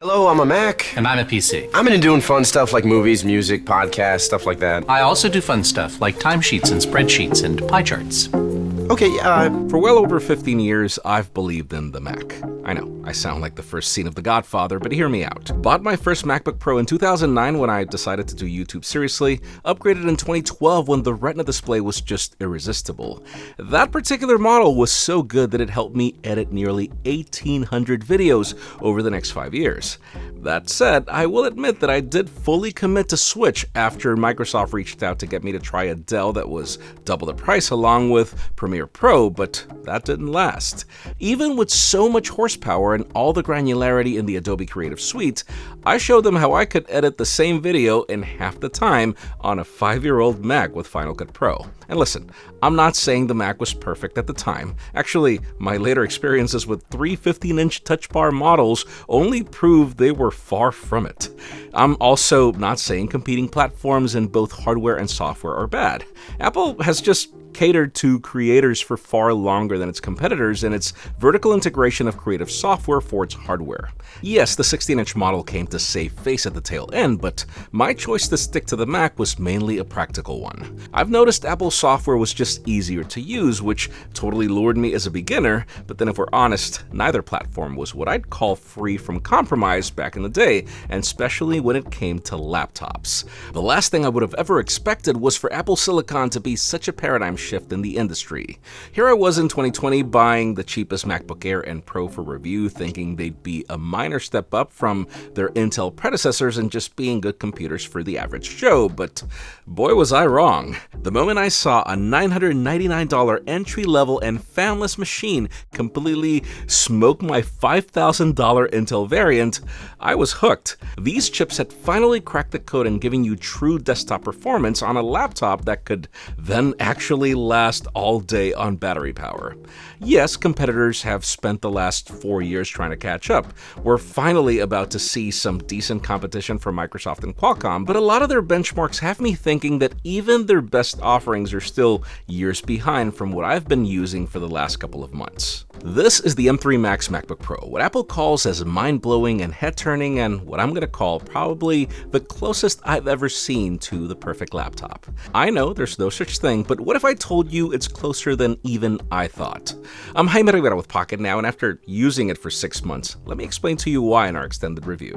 Hello, I'm a Mac. And I'm a PC. I'm into doing fun stuff like movies, music, podcasts, stuff like that. I also do fun stuff like timesheets and spreadsheets and pie charts. Okay, For well over 15 years, I've believed in the Mac. I know, I sound like the first scene of The Godfather, but hear me out. Bought my first MacBook Pro in 2009 when I decided to do YouTube seriously, upgraded in 2012 when the Retina Display was just irresistible. That particular model was so good that it helped me edit nearly 1,800 videos over the next 5 years. That said, I will admit that I did fully commit to switch after Microsoft reached out to get me to try a Dell that was double the price along with Premiere Pro, but that didn't last. Even with so much horsepower and all the granularity in the Adobe Creative Suite, I showed them how I could edit the same video in half the time on a 5-year-old Mac with Final Cut Pro. And listen, I'm not saying the Mac was perfect at the time. Actually, my later experiences with 3 15-inch touch bar models only proved they were far from it. I'm also not saying competing platforms in both hardware and software are bad. Apple has just catered to creators for far longer than its competitors in its vertical integration of creative software for its hardware. Yes, the 16-inch model came to save face at the tail end, but my choice to stick to the Mac was mainly a practical one. I've noticed Apple software was just easier to use, which totally lured me as a beginner, but then if we're honest, neither platform was what I'd call free from compromise back in the day, and especially when it came to laptops. The last thing I would have ever expected was for Apple Silicon to be such a paradigm shift in the industry. Here I was in 2020 buying the cheapest MacBook Air and Pro for review, thinking they'd be a minor step up from their Intel predecessors and just being good computers for the average Joe, but boy was I wrong. The moment I saw a $999 entry-level and fanless machine completely smoke my $5,000 Intel variant, I was hooked. These chips had finally cracked the code in giving you true desktop performance on a laptop that could then actually last all day on battery power. Yes, competitors have spent the last 4 years trying to catch up. We're finally about to see some decent competition from Microsoft and Qualcomm, but a lot of their benchmarks have me thinking that even their best offerings are still years behind from what I've been using for the last couple of months. This is the M3 Max MacBook Pro, what Apple calls as mind-blowing and head-turning, and what I'm going to call probably the closest I've ever seen to the perfect laptop. I know there's no such thing, but what if I told you it's closer than even I thought? I'm Jaime Rivera with Pocketnow, and after using it for 6 months, let me explain to you why in our extended review.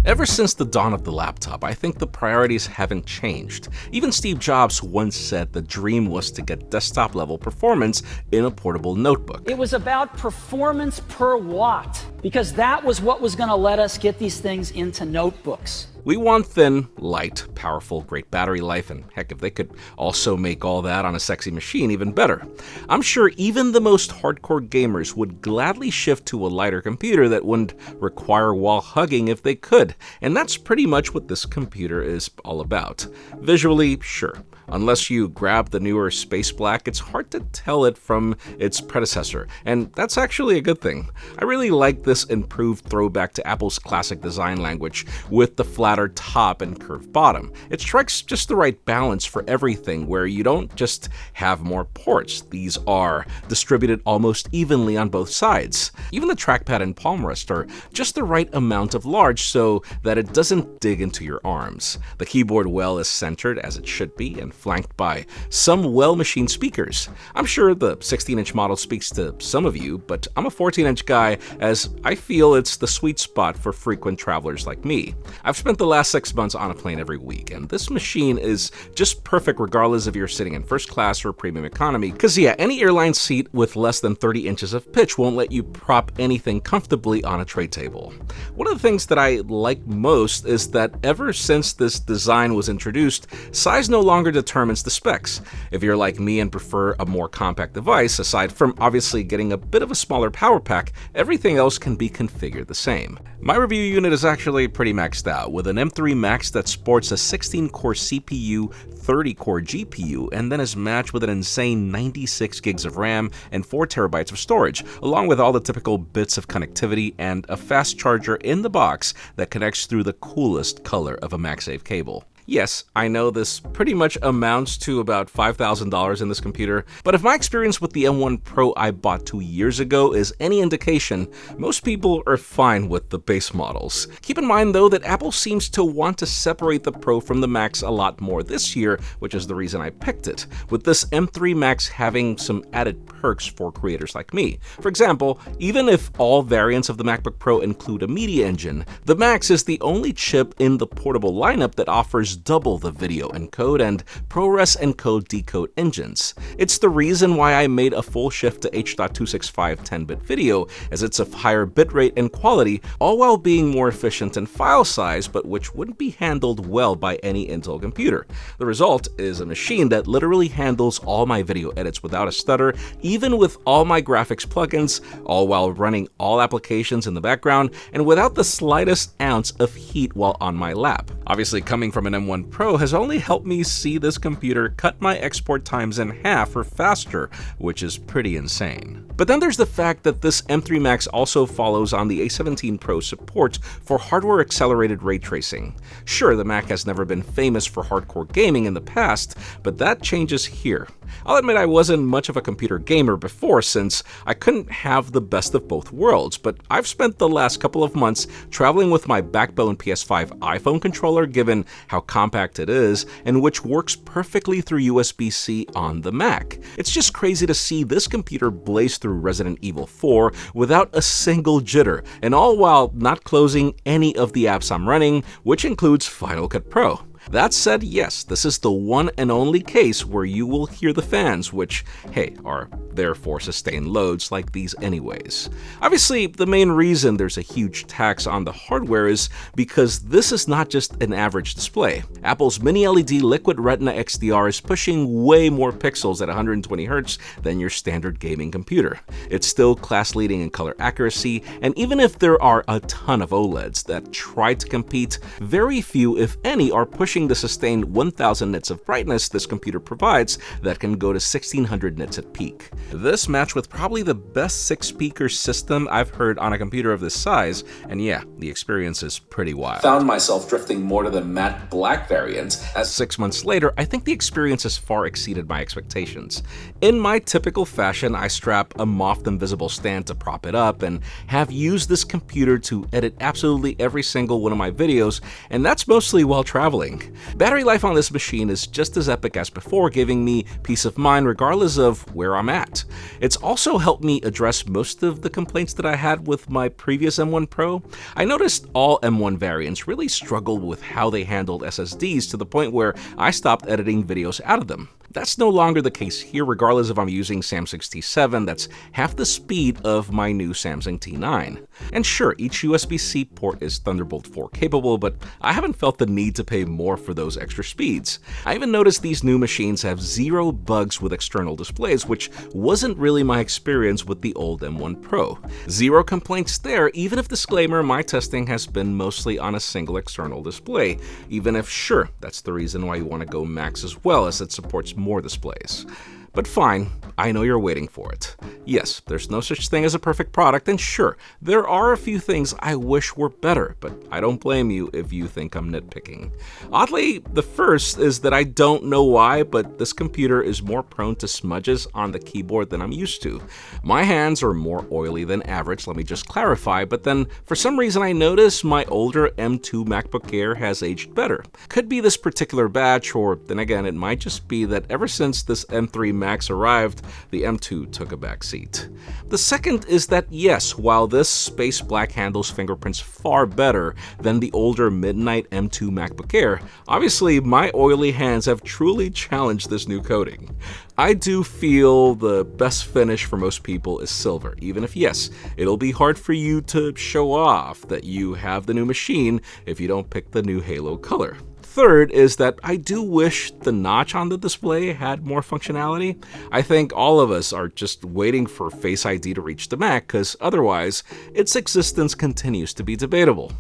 Ever since the dawn of the laptop, I think the priorities haven't changed. Even Steve Jobs once said the dream was to get desktop-level performance in a portable notebook. It was about performance per watt, because that was what was going to let us get these things into notebooks. We want thin, light, powerful, great battery life, and heck, if they could also make all that on a sexy machine, even better. I'm sure even the most hardcore gamers would gladly shift to a lighter computer that wouldn't require wall hugging if they could, and that's pretty much what this computer is all about. Visually, sure. Unless you grab the newer Space Black, it's hard to tell it from its predecessor, and that's actually a good thing. I really like this improved throwback to Apple's classic design language with the flatter top and curved bottom. It strikes just the right balance for everything, where you don't just have more ports. These are distributed almost evenly on both sides. Even the trackpad and palm rest are just the right amount of large so that it doesn't dig into your arms. The keyboard well is centered as it should be and flanked by some well-machined speakers. I'm sure the 16-inch model speaks to some of you, but I'm a 14-inch guy as I feel it's the sweet spot for frequent travelers like me. I've spent the last 6 months on a plane every week, and this machine is just perfect regardless if you're sitting in first class or premium economy, because yeah, any airline seat with less than 30 inches of pitch won't let you prop anything comfortably on a tray table. One of the things that I like most is that ever since this design was introduced, size no longer determines the specs. If you're like me and prefer a more compact device, aside from obviously getting a bit of a smaller power pack, everything else can be configured the same. My review unit is actually pretty maxed out, with an M3 Max that sports a 16-core CPU, 30-core GPU, and then is matched with an insane 96 gigs of RAM and 4 terabytes of storage, along with all the typical bits of connectivity and a fast charger in the box that connects through the coolest color of a MagSafe cable. Yes, I know this pretty much amounts to about $5,000 in this computer, but if my experience with the M1 Pro I bought 2 years ago is any indication, most people are fine with the base models. Keep in mind though that Apple seems to want to separate the Pro from the Macs a lot more this year, which is the reason I picked it, with this M3 Max having some added perks for creators like me. For example, even if all variants of the MacBook Pro include a media engine, the Max is the only chip in the portable lineup that offers double the video encode and ProRes encode decode engines. It's the reason why I made a full shift to H.265 10-bit video, as it's of higher bitrate and quality, all while being more efficient in file size, but which wouldn't be handled well by any Intel computer. The result is a machine that literally handles all my video edits without a stutter, even with all my graphics plugins, all while running all applications in the background, and without the slightest ounce of heat while on my lap. Obviously, coming from an M1 Pro has only helped me see this computer cut my export times in half or faster, which is pretty insane. But then there's the fact that this M3 Max also follows on the A17 Pro support for hardware-accelerated ray tracing. Sure, the Mac has never been famous for hardcore gaming in the past, but that changes here. I'll admit I wasn't much of a computer gamer before, since I couldn't have the best of both worlds, but I've spent the last couple of months traveling with my Backbone PS5 iPhone controller, given how compact it is, and which works perfectly through USB-C on the Mac. It's just crazy to see this computer blaze through Resident Evil 4 without a single jitter, and all while not closing any of the apps I'm running, which includes Final Cut Pro. That said, yes, this is the one and only case where you will hear the fans, which, hey, are there for sustained loads like these anyways. Obviously, the main reason there's a huge tax on the hardware is because this is not just an average display. Apple's Mini LED Liquid Retina XDR is pushing way more pixels at 120Hz than your standard gaming computer. It's still class-leading in color accuracy, and even if there are a ton of OLEDs that try to compete, very few, if any, are pushing the sustained 1000 nits of brightness this computer provides that can go to 1600 nits at peak. This matched with probably the best 6-speaker system I've heard on a computer of this size, and yeah, the experience is pretty wild. Found myself drifting more to the matte black variant, as 6 months later, I think the experience has far exceeded my expectations. In my typical fashion, I strap a moth invisible stand to prop it up, and have used this computer to edit absolutely every single one of my videos, and that's mostly while traveling. Battery life on this machine is just as epic as before, giving me peace of mind regardless of where I'm at. It's also helped me address most of the complaints that I had with my previous M1 Pro. I noticed all M1 variants really struggled with how they handled SSDs, to the point where I stopped editing videos out of them. That's no longer the case here, regardless if I'm using Samsung's T7 that's half the speed of my new Samsung T9. And sure, each USB-C port is Thunderbolt 4 capable, but I haven't felt the need to pay more for those extra speeds. I even noticed these new machines have 0 bugs with external displays, which wasn't really my experience with the old M1 Pro. 0 complaints there, even if, disclaimer, my testing has been mostly on a single external display, even if, sure, that's the reason why you want to go Max as well, as it supports more displays. But fine, I know you're waiting for it. Yes, there's no such thing as a perfect product, and sure, there are a few things I wish were better, but I don't blame you if you think I'm nitpicking. Oddly, the first is that I don't know why, but this computer is more prone to smudges on the keyboard than I'm used to. My hands are more oily than average, let me just clarify, but then for some reason I notice my older M2 MacBook Air has aged better. Could be this particular batch, or then again, it might just be that ever since this M3 Max arrived, the M2 took a back seat. The second is that yes, while this space black handles fingerprints far better than the older Midnight M2 MacBook Air, obviously my oily hands have truly challenged this new coating. I do feel the best finish for most people is silver, even if yes, it'll be hard for you to show off that you have the new machine if you don't pick the new Halo color. Third is that I do wish the notch on the display had more functionality. I think all of us are just waiting for Face ID to reach the Mac, because otherwise, its existence continues to be debatable.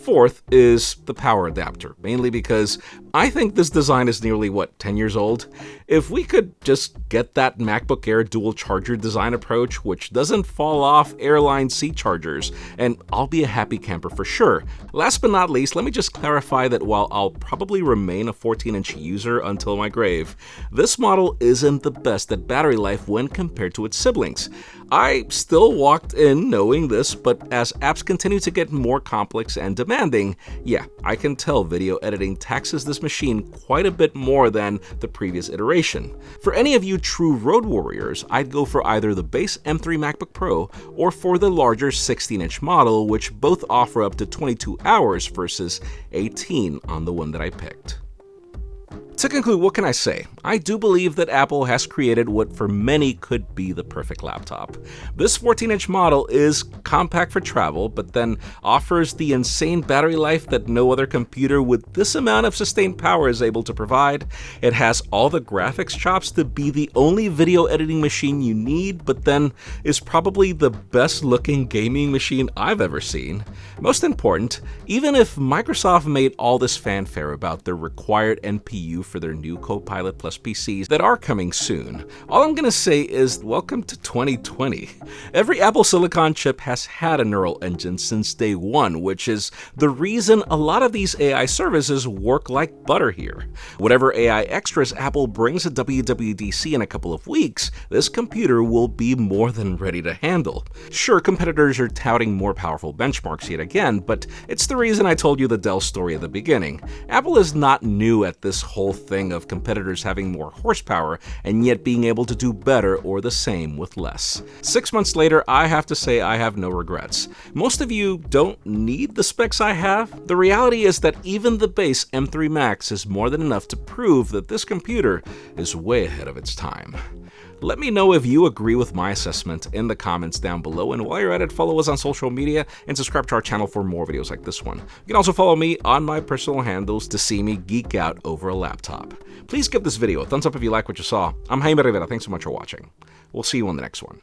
Fourth is the power adapter, mainly because I think this design is nearly, 10 years old? If we could just get that MacBook Air dual charger design approach, which doesn't fall off airline seat chargers, and I'll be a happy camper for sure. Last but not least, let me just clarify that while I'll probably remain a 14-inch user until my grave, this model isn't the best at battery life when compared to its siblings. I still walked in knowing this, but as apps continue to get more complex and demanding, yeah, I can tell video editing taxes this machine quite a bit more than the previous iteration. For any of you true road warriors, I'd go for either the base M3 MacBook Pro or for the larger 16-inch model, which both offer up to 22 hours versus 18 on the one that I picked. To conclude, what can I say? I do believe that Apple has created what for many could be the perfect laptop. This 14-inch model is compact for travel, but then offers the insane battery life that no other computer with this amount of sustained power is able to provide. It has all the graphics chops to be the only video editing machine you need, but then is probably the best looking gaming machine I've ever seen. Most important, even if Microsoft made all this fanfare about the required NPU for their new Copilot Plus PCs that are coming soon, all I'm gonna say is welcome to 2020. Every Apple Silicon chip has had a neural engine since day one, which is the reason a lot of these AI services work like butter here. Whatever AI extras Apple brings at WWDC in a couple of weeks, this computer will be more than ready to handle. Sure, competitors are touting more powerful benchmarks yet again, but it's the reason I told you the Dell story at the beginning. Apple is not new at this whole thing of competitors having more horsepower and yet being able to do better or the same with less. 6 months later, I have to say I have no regrets. Most of you don't need the specs I have. The reality is that even the base M3 Max is more than enough to prove that this computer is way ahead of its time. Let me know if you agree with my assessment in the comments down below, and while you're at it, follow us on social media and subscribe to our channel for more videos like this one. You can also follow me on my personal handles to see me geek out over a laptop. Please give this video a thumbs up if you like what you saw. I'm Jaime Rivera, thanks so much for watching. We'll see you on the next one.